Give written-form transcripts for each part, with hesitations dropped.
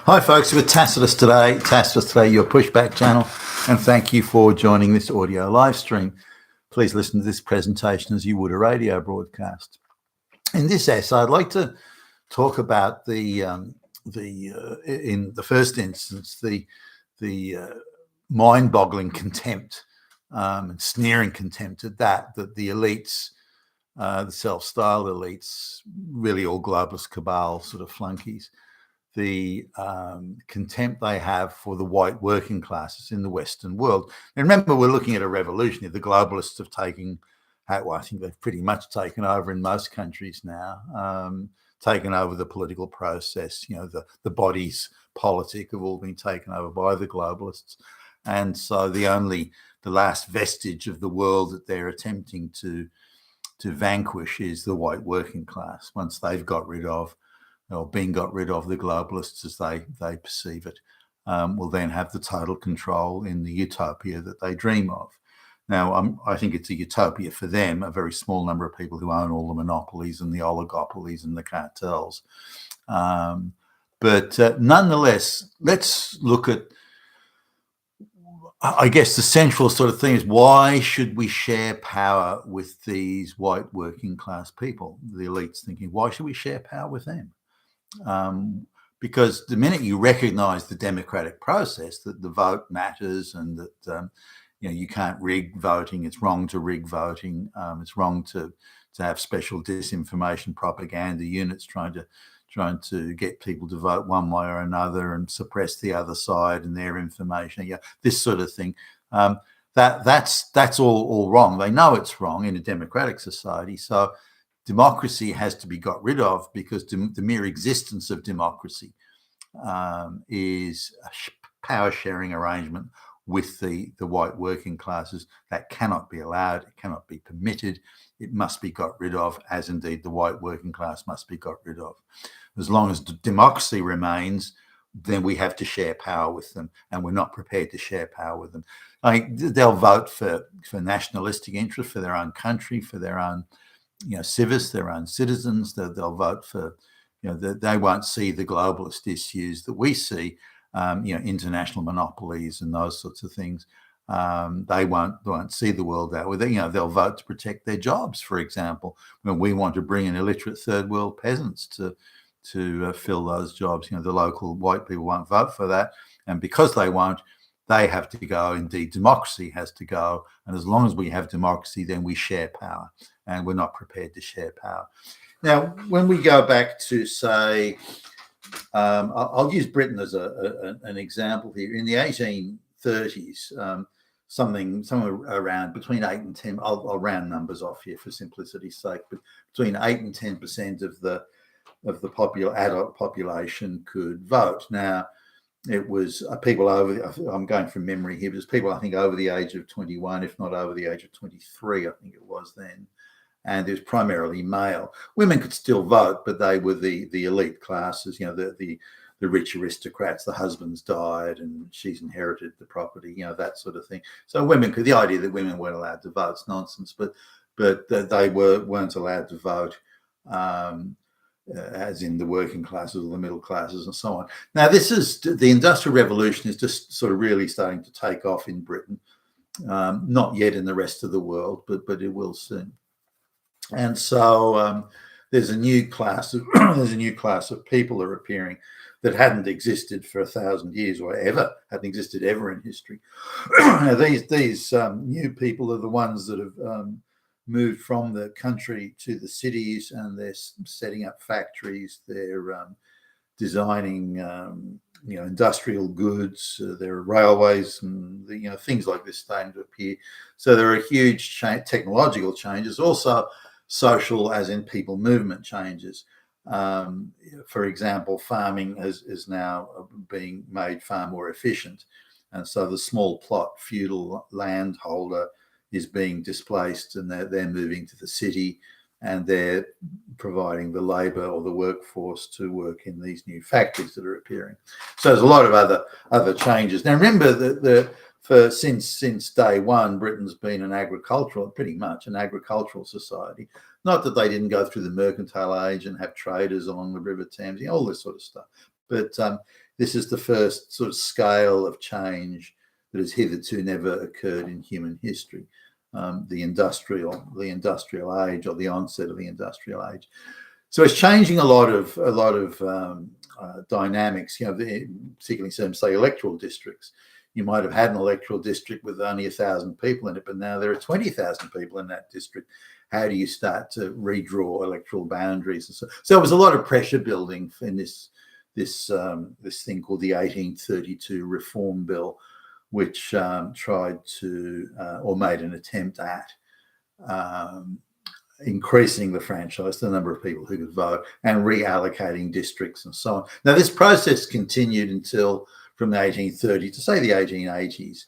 Hi, folks. We're Tacitus today. Tacitus today, your pushback channel, and thank you for joining this audio live stream. Please listen to this presentation as you would a radio broadcast. In this essay, I'd like to talk about in the first instance, the mind-boggling contempt and sneering contempt at that the elites, the self-styled elites, really all globalist cabal sort of flunkies, the contempt they have for the white working classes in the Western world. And remember, we're looking at a revolution here. The globalists have taken, well, I think they've pretty much taken over in most countries now, taken over the political process. You know, the bodies politic have all been taken over by the globalists. And so the last vestige of the world that they're attempting to vanquish is the white working class. Once they've got rid of the globalists as they perceive it, will then have the total control in the utopia that they dream of. Now, I think it's a utopia for them, a very small number of people who own all the monopolies and the oligopolies and the cartels. But nonetheless, let's look at, I guess, the central sort of thing is, why should we share power with these white working class people? The elites thinking, why should we share power with them? Because the minute you recognize the democratic process, that the vote matters and that you can't rig voting, it's wrong to rig voting, it's wrong to have special disinformation propaganda units trying to get people to vote one way or another and suppress the other side and their information, this sort of thing. That's all wrong. They know it's wrong in a democratic society. So democracy has to be got rid of, because the mere existence of democracy is a power sharing arrangement with the white working classes that cannot be allowed, it cannot be permitted, it must be got rid of, as indeed the white working class must be got rid of. As long as democracy remains, then we have to share power with them, and we're not prepared to share power with them. They'll vote for nationalistic interest, for their own country, for their own civists, their own citizens. They'll vote for, they won't see the globalist issues that we see, international monopolies and those sorts of things. They won't see the world that way. They'll vote to protect their jobs, for example, when we want to bring in illiterate third world peasants to fill those jobs. The local white people won't vote for that, and because they won't, they have to go. Indeed, democracy has to go. And as long as we have democracy, then we share power, and we're not prepared to share power. Now, when we go back to, say, I'll use Britain as an example here. In the 1830s, somewhere around between 8 and 10, I'll round numbers off here for simplicity's sake, but between 8 and 10% of the adult population could vote. Now, it was people I'm going from memory here, but it's people, I think, over the age of 21, if not over the age of 23, I think it was then. And it was primarily male. Women could still vote, but they were the elite classes, the rich aristocrats. The husbands died and she's inherited the property, that sort of thing. So the idea that women weren't allowed to vote is nonsense, but they weren't allowed to vote, as in the working classes or the middle classes and so on. Now, the Industrial Revolution is just sort of really starting to take off in Britain. Not yet in the rest of the world, but it will soon. And so there's a new class of people that are appearing that hadn't existed for 1,000 years or hadn't existed ever in history. Now, these new people are the ones that have moved from the country to the cities, and they're setting up factories. They're designing, industrial goods. There are railways and things like this starting to appear. So there are huge technological changes, also social, as in people movement changes. For example, farming is now being made far more efficient, and so the small plot feudal landholder is being displaced, and they're moving to the city, and they're providing the labor or the workforce to work in these new factories that are appearing. So there's a lot of other changes. Now, remember that since day one, Britain's been pretty much an agricultural society. Not that they didn't go through the mercantile age and have traders along the River Thames, all this sort of stuff. But this is the first sort of scale of change that has hitherto never occurred in human history. The industrial age, or the onset of the industrial age. So it's changing a lot of dynamics. Particularly in terms, say, electoral districts. You might have had an electoral district with only 1,000 people in it, but now there are 20,000 people in that district. How do you start to redraw electoral boundaries? And so it was a lot of pressure building in this thing called the 1832 Reform Bill, which tried to or made an attempt at increasing the franchise, the number of people who could vote, and reallocating districts and so on. Now, this process continued until from the 1830s to, say, the 1880s.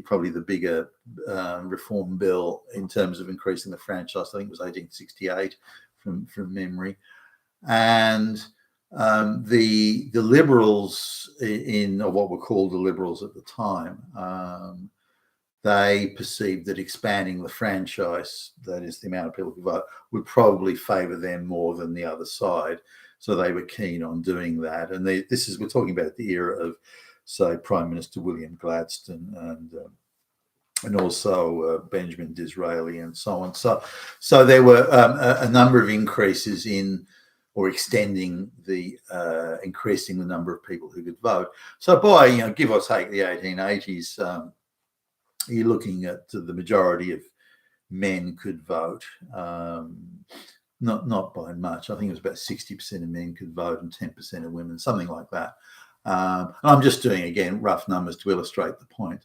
Probably the bigger reform bill in terms of increasing the franchise, I think it was 1868 from memory. And the Liberals, or what were called the Liberals at the time, they perceived that expanding the franchise, that is the amount of people who vote, would probably favour them more than the other side. So they were keen on doing that. And we're talking about the era of, say, Prime Minister William Gladstone and also Benjamin Disraeli and so on. So there were a number of increases in, or extending increasing the number of people who could vote. So by, give or take the 1880s, you're looking at the majority of men could vote, not by much. I think it was about 60% of men could vote and 10% of women, something like that. And I'm just doing, again, rough numbers to illustrate the point.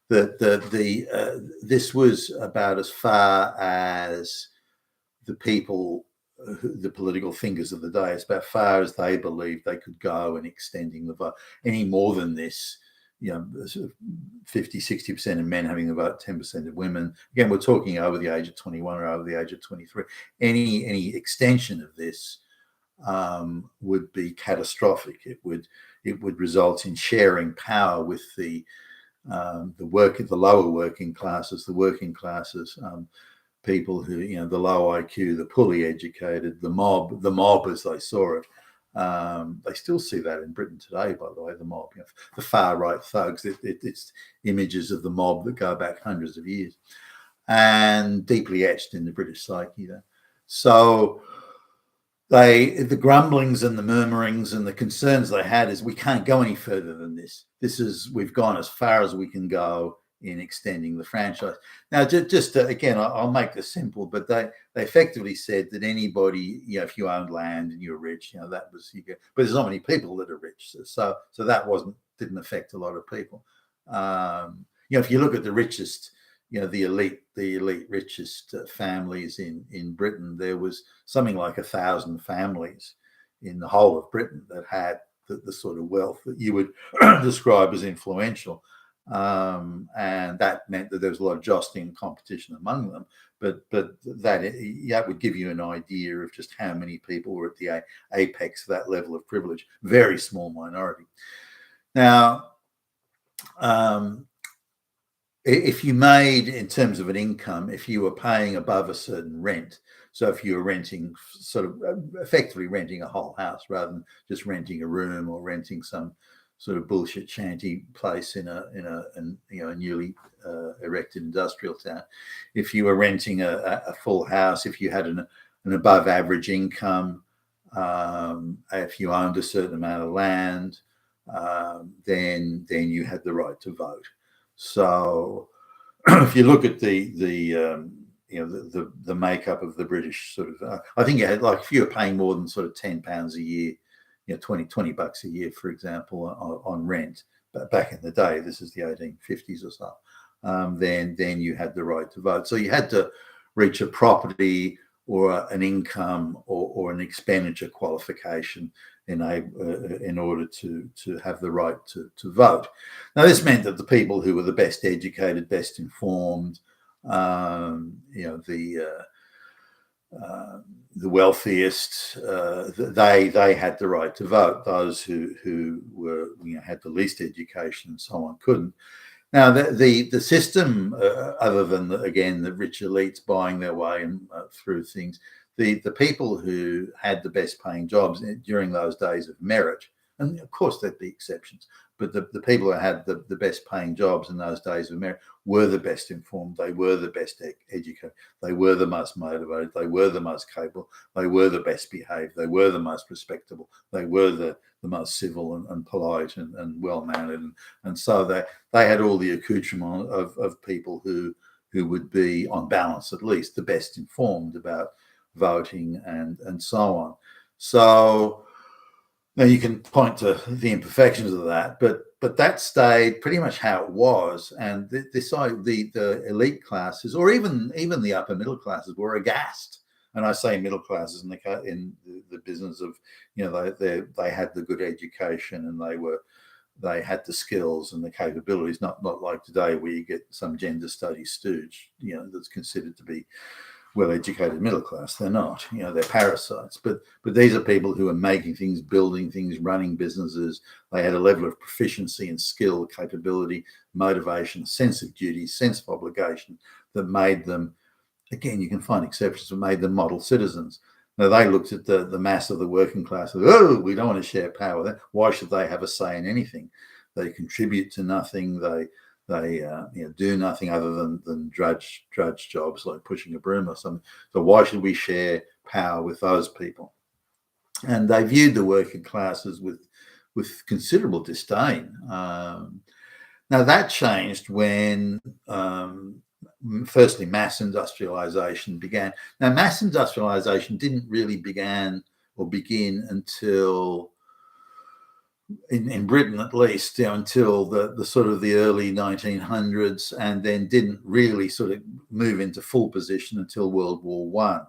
This was about as far as the people, the political fingers of the day, as far as they believed they could go in extending the vote. Any more than this, 50, 60% of men having the vote, 10% of women. Again, we're talking over the age of 21 or over the age of 23. Any extension of this would be catastrophic. It would result in sharing power with the lower working classes, people who, the low IQ, the poorly educated, the mob as they saw it. They still see that in Britain today, by the way, the mob, the far right thugs. It's images of the mob that go back hundreds of years and deeply etched in the British psyche. So the grumblings and the murmurings and the concerns they had is, we can't go any further than this. We've gone as far as we can go in extending the franchise. Now, again, I'll make this simple, but they effectively said that anybody, if you owned land and you're rich, that was but there's not many people that are rich, so that didn't affect a lot of people. If you look at the richest, the elite richest families in Britain, there was something like 1,000 families in the whole of Britain that had the sort of wealth that you would describe as influential. And that meant that there was a lot of jostling and competition among them, but that would give you an idea of just how many people were at the apex of that level of privilege. Very small minority. Now, if you made, in terms of an income, if you were paying above a certain rent, so if you were renting, sort of effectively renting a whole house rather than just renting a room or renting some sort of bullshit shanty place in a newly erected industrial town. If you were renting a full house, if you had an above average income, if you owned a certain amount of land, then you had the right to vote. So if you look at the makeup of the British sort of, I think you had, like, if you were paying more than sort of £10 a year, $20 a year, for example, on rent, but back in the day, this is the 1850s or so, then you had the right to vote. So you had to reach a property or an income or an expenditure qualification in order to have the right to vote. Now, this meant that the people who were the best educated, best informed, the wealthiest, they had the right to vote. Those who were had the least education and so on couldn't. Now, the system, other than, again, the rich elites buying their way through things, the people who had the best paying jobs during those days of merit, and of course there'd be exceptions, but the people who had the best paying jobs in those days of merit were the best informed, they were the best educated, they were the most motivated, they were the most capable, they were the best behaved, they were the most respectable, they were the most civil and polite and well-mannered. And so they had all the accoutrement of people who would be, on balance at least, the best informed about voting and so on. So now you can point to the imperfections of that, but that stayed pretty much how it was. And the elite classes, or even the upper middle classes, were aghast. And I say middle classes in the business of, they had the good education and they had the skills and the capabilities, not like today where you get some gender studies stooge, that's considered to be well-educated middle class. They're not, they're parasites. But these are people who are making things, building things, running businesses. They had a level of proficiency and skill, capability, motivation, sense of duty, sense of obligation that made them, again, you can find exceptions, but made them model citizens. Now, they looked at the mass of the working class. Oh, we don't want to share power with them. Why should they have a say in anything? They contribute to nothing. They do nothing other than drudge jobs like pushing a broom or something. So why should we share power with those people? And they viewed the working classes with considerable disdain. Now that changed when firstly mass industrialization began. Now mass industrialization didn't really begin until, in Britain at least, until the sort of the early 1900s, and then didn't really sort of move into full position until World War One.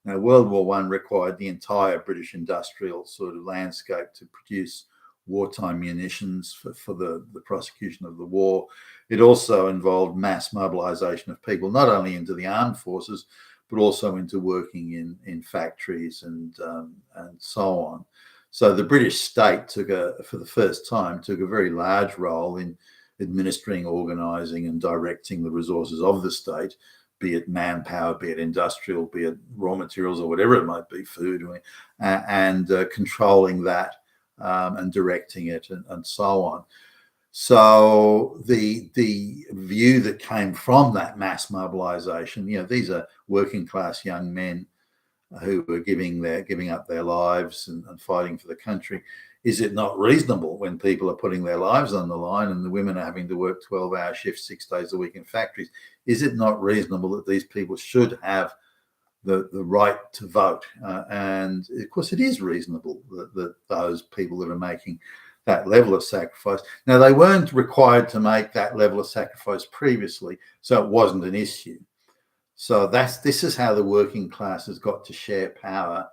Now, World War One required the entire British industrial sort of landscape to produce wartime munitions for the prosecution of the war. It also involved mass mobilization of people, not only into the armed forces, but also into working in factories and so on. So the British state for the first time, took a very large role in administering, organising and directing the resources of the state, be it manpower, be it industrial, be it raw materials or whatever it might be, food, and controlling that and directing it and so on. So the view that came from that mass mobilisation, these are working class young men who were giving up their lives and fighting for the country. Is it not reasonable, when people are putting their lives on the line and the women are having to work 12-hour shifts 6 days a week in factories, is it not reasonable that these people should have the right to vote? And of course it is reasonable that those people that are making that level of sacrifice, now they weren't required to make that level of sacrifice previously, so it wasn't an issue. So this is how the working classes got to share power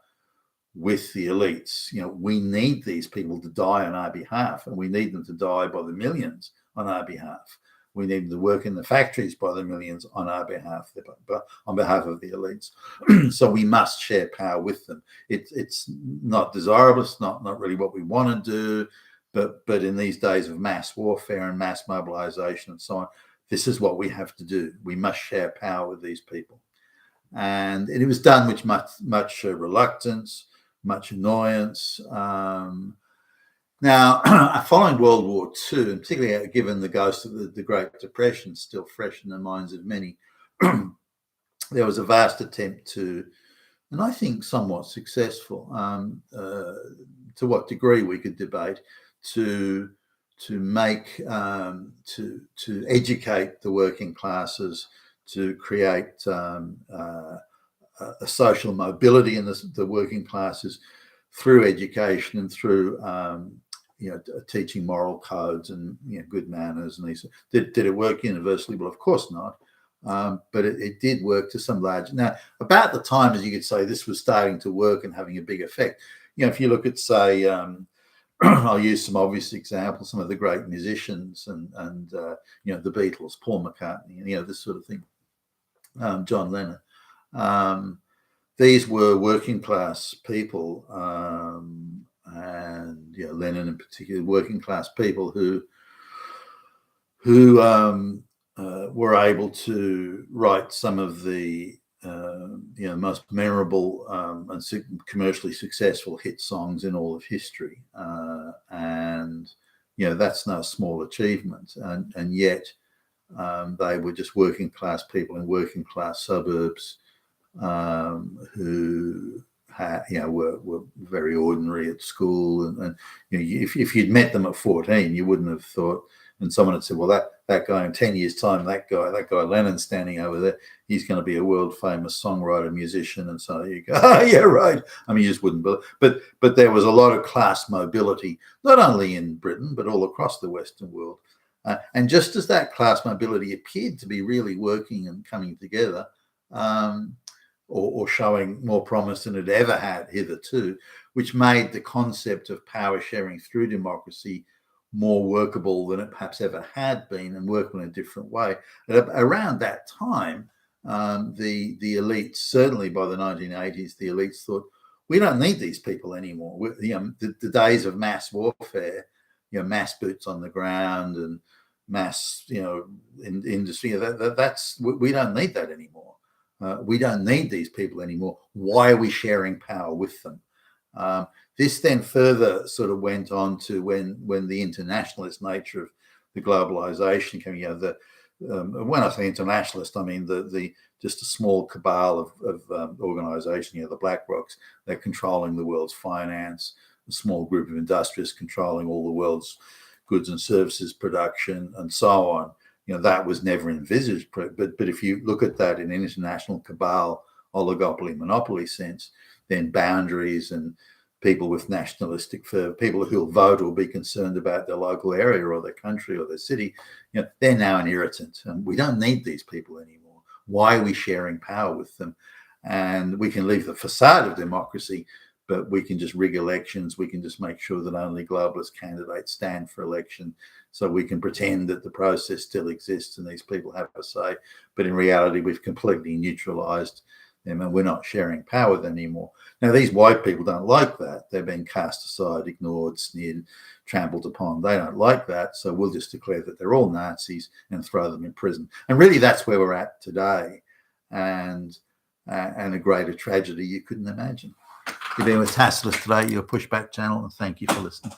with the elites. We need these people to die on our behalf, and we need them to die by the millions on our behalf. We need them to work in the factories by the millions on our behalf, on behalf of the elites. So we must share power with them. It's not desirable. It's not really what we want to do. But in these days of mass warfare and mass mobilization and so on, this is what we have to do. We must share power with these people. And it was done with much reluctance, much annoyance. Now, following World War II, and particularly given the ghost of the Great Depression still fresh in the minds of many, there was a vast attempt to, and I think somewhat successful, to what degree we could debate, to educate the working classes, to create a social mobility in the working classes through education and through teaching moral codes and good manners. And did it work universally? Well, of course not. But it did work to some large. Now, about the time, as you could say, this was starting to work and having a big effect. If you look at, say, I'll use some obvious examples, some of the great musicians and the Beatles, Paul McCartney, this sort of thing, John Lennon. These were working class people, and Lennon in particular, working class people who were able to write some of the most memorable and commercially successful hit songs in all of history, and that's no small achievement. And yet they were just working class people in working class suburbs who were very ordinary at school, and if you'd met them at 14, you wouldn't have thought. And someone had said, "Well, that guy in 10 years' time, that guy Lennon standing over there, he's going to be a world famous songwriter, musician." And so you go, "Oh, yeah, right." I mean, you just wouldn't believe. But there was a lot of class mobility, not only in Britain but all across the Western world. And just as that class mobility appeared to be really working and coming together, or showing more promise than it ever had hitherto, which made the concept of power sharing through democracy more workable than it perhaps ever had been, and workable in a different way. Around that time, the elites, certainly by the 1980s, the elites thought, we don't need these people anymore. The days of mass warfare, mass boots on the ground and mass, in industry, we don't need that anymore. We don't need these people anymore. Why are we sharing power with them? This then further sort of went on to when the internationalist nature of the globalization came. When I say internationalist, I mean the just a small cabal of organization. The BlackRocks, they're controlling the world's finance. A small group of industrialists controlling all the world's goods and services production, and so on. That was never envisaged. But if you look at that in an international cabal, oligopoly, monopoly sense, then boundaries and people with nationalistic fervor, people who'll vote or be concerned about their local area or their country or their city, they're now an irritant. And we don't need these people anymore. Why are we sharing power with them? And we can leave the facade of democracy, but we can just rig elections. We can just make sure that only globalist candidates stand for election. So we can pretend that the process still exists and these people have a say. But in reality, we've completely neutralized them and we're not sharing power with them anymore. Now, these white people don't like that. They're being cast aside, ignored, sneered, trampled upon. They don't like that. So we'll just declare that they're all Nazis and throw them in prison. And really, that's where we're at today. And a greater tragedy you couldn't imagine. You've been with Tacitus today, your Pushback channel, and thank you for listening.